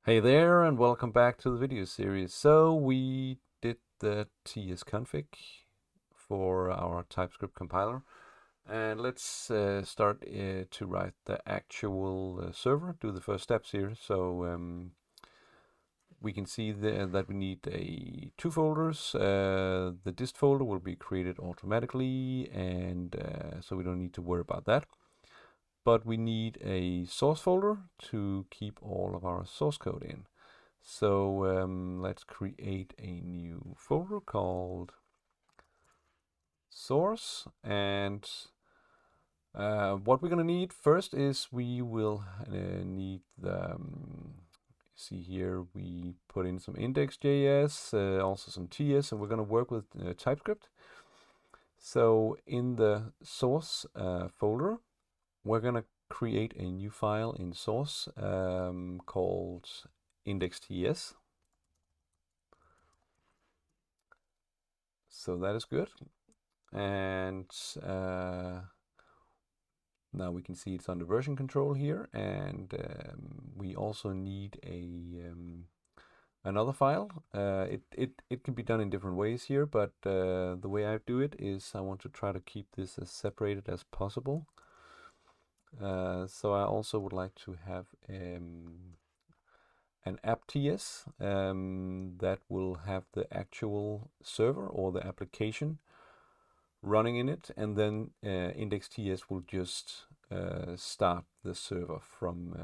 Hey there, and welcome back to the video series. So we did the tsconfig for our TypeScript compiler, and let's start to write the actual server, do the first steps here. So we can see that we need two folders. The dist folder will be created automatically, and so we don't need to worry about that. But we need a source folder to keep all of our source code in. So let's create a new folder called source. And what we're going to need first is we will need the, see here, we put in some index.js, also some TS, and we're going to work with TypeScript. So in the source folder, we're going to create a new file in source called index.ts. So that is good. And now we can see it's under version control here. And we also need another file. It can be done in different ways here, but the way I do it is I want to try to keep this as separated as possible. So I also would like to have an app.ts that will have the actual server or the application running in it, and then index.ts will just start the server from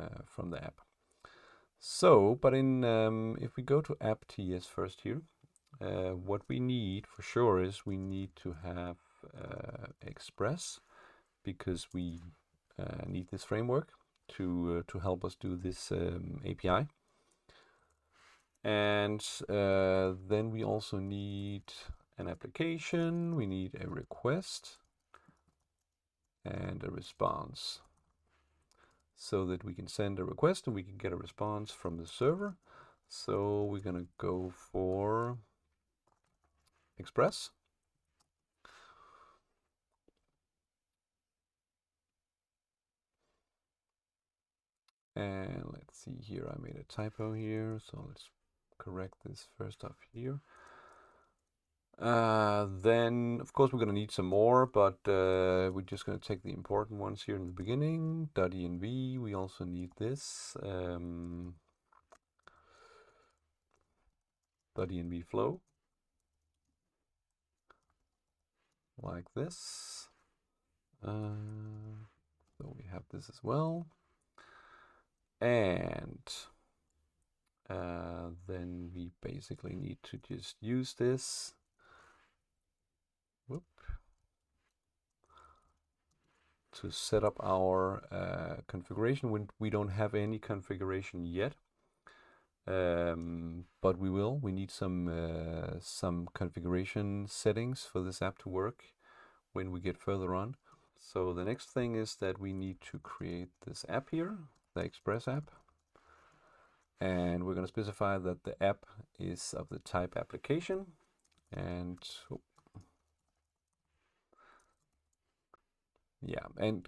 the app. So, but if we go to app.ts first here, what we need for sure is we need to have Express, because we need this framework to help us do this API. And then we also need an application, we need a request and a response, so that we can send a request and we can get a response from the server. So we're going to go for Express. And let's see here, I made a typo here, so let's correct this first off here. Then, of course, we're going to need some more, but we're just going to take the important ones here in the beginning. .env, we also need this. .env flow, like this. So we have this as well. And then we basically need to just use this. Whoop. To set up our configuration. We don't have any configuration yet, but we will. We need some configuration settings for this app to work when we get further on. So the next thing is that we need to create this app here, the Express app. And we're going to specify that the app is of the type application. And yeah, and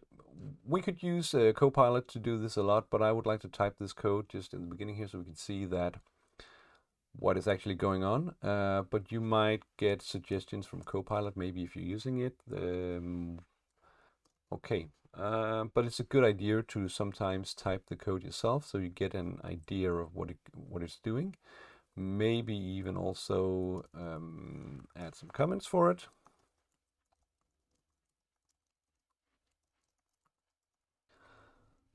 we could use Copilot to do this a lot, but I would like to type this code just in the beginning here so we can see that what is actually going on. But you might get suggestions from Copilot, maybe if you're using it. Okay, but it's a good idea to sometimes type the code yourself so you get an idea of what it's doing. Maybe even also add some comments for it.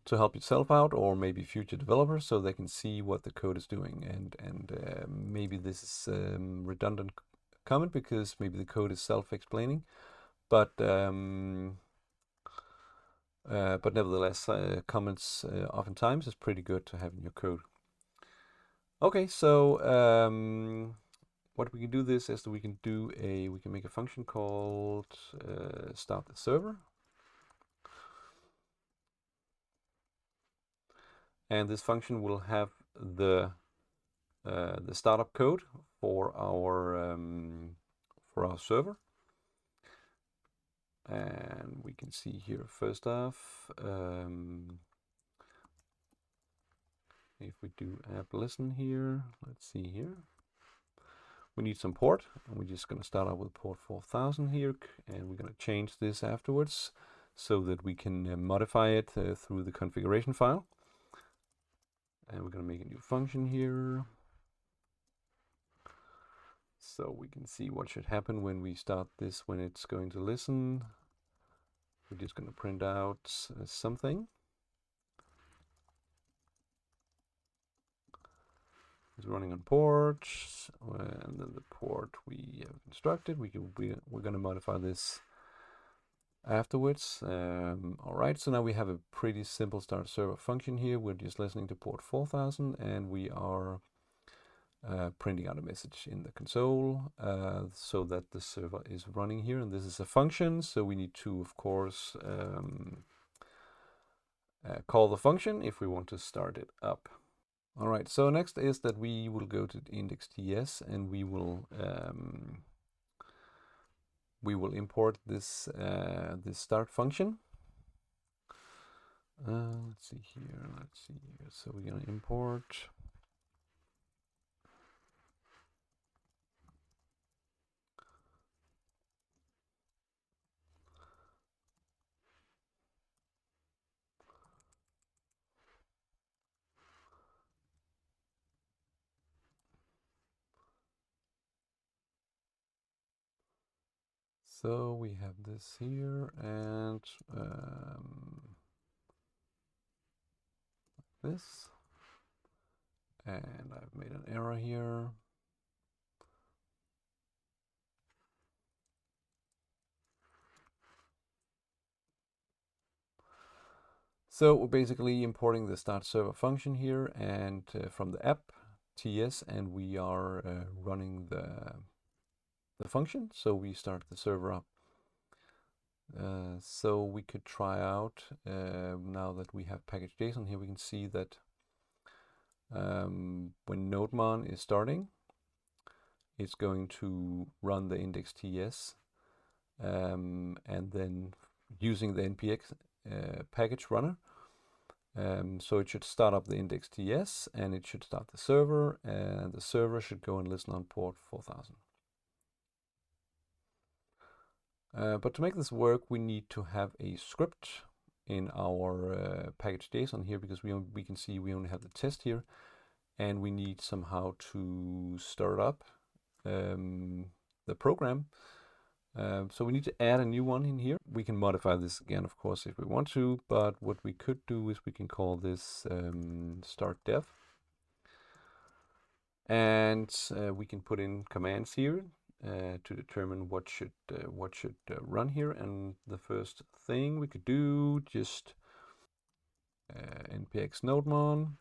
To help yourself out, or maybe future developers, so they can see what the code is doing. And maybe this is redundant comment because maybe the code is self-explaining, but nevertheless, comments oftentimes is pretty good to have in your code. Okay, so what we can do this is that we can make a function called start the server. And this function will have the startup code for our server. And we can see here first off If we do app listen here, let's see here. We need some port, and we're just going to start out with port 4000 here, and we're going to change this afterwards so that we can modify it through the configuration file. And we're going to make a new function here. So we can see what should happen when we start this, when it's going to listen. We're just going to print out something. It's running on port, and then the port we have constructed. We're going to modify this afterwards. All right, so now we have a pretty simple start server function here. We're just listening to port 4000, and we are printing out a message in the console so that the server is running here. And this is a function, so we need to, of course, call the function if we want to start it up. All right, so next is that we will go to index.ts, and we will import this this start function. Let's see here. So we're gonna import. So we have this here, and this, and I've made an error here. So we're basically importing the start server function here, and from the app TS, and we are running the function. So we start the server up. So we could try out now that we have package.json here. We can see that when nodemon is starting, it's going to run the index.ts, and then using the npx package runner. So it should start up the index.ts, and it should start the server, and the server should go and listen on port 4000. But to make this work, we need to have a script in our package.json here, because we can see we only have the test here, and we need somehow to start up the program. So we need to add a new one in here. We can modify this again, of course, if we want to, but what we could do is we can call this start dev, and we can put in commands here to determine what should run here. And the first thing we could do, just npx nodemon.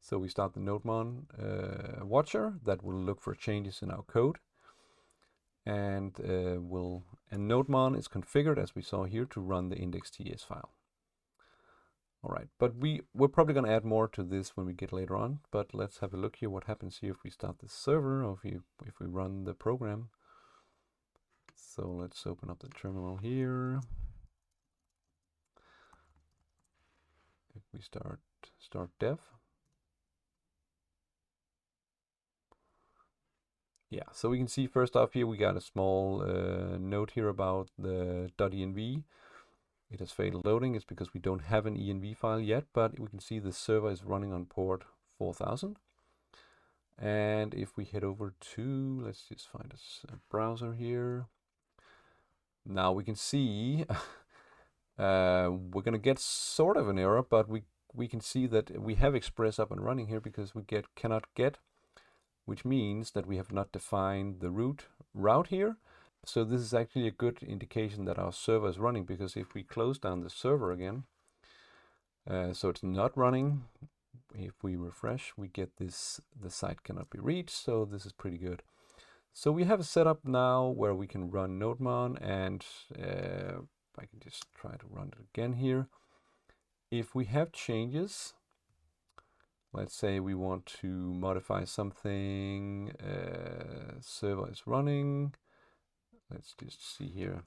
So we start the nodemon watcher that will look for changes in our code, and nodemon is configured, as we saw here, to run the index.ts file. All right, but we're probably going to add more to this when we get later on. But let's have a look here what happens here if we start the server, or if we run the program. So let's open up the terminal here. If we start dev. Yeah, so we can see first off here we got a small note here about the .env. It has failed loading. It's because we don't have an env file yet, but we can see the server is running on port 4000. And if we head over to, let's just find a browser here. Now we can see we're going to get sort of an error, but we can see that we have Express up and running here, because we cannot get, which means that we have not defined the route here. So this is actually a good indication that our server is running, because if we close down the server again, so it's not running, if we refresh, we get this, the site cannot be reached. So this is pretty good. So we have a setup now where we can run nodemon, and I can just try to run it again here. If we have changes, let's say we want to modify something, server is running. Let's just see here.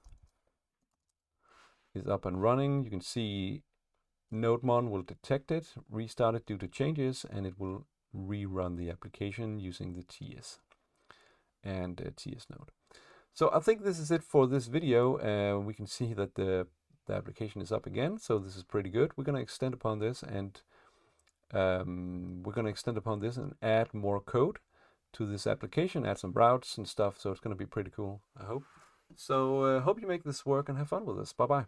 Is up and running. You can see NodeMon will detect it, restart it due to changes, and it will rerun the application using the TS and TS node. So I think this is it for this video. We can see that the application is up again, so this is pretty good. We're going to extend upon this and add more code to this application, add some routes and stuff, so it's going to be pretty cool, I hope. So hope you make this work and have fun with this. Bye bye.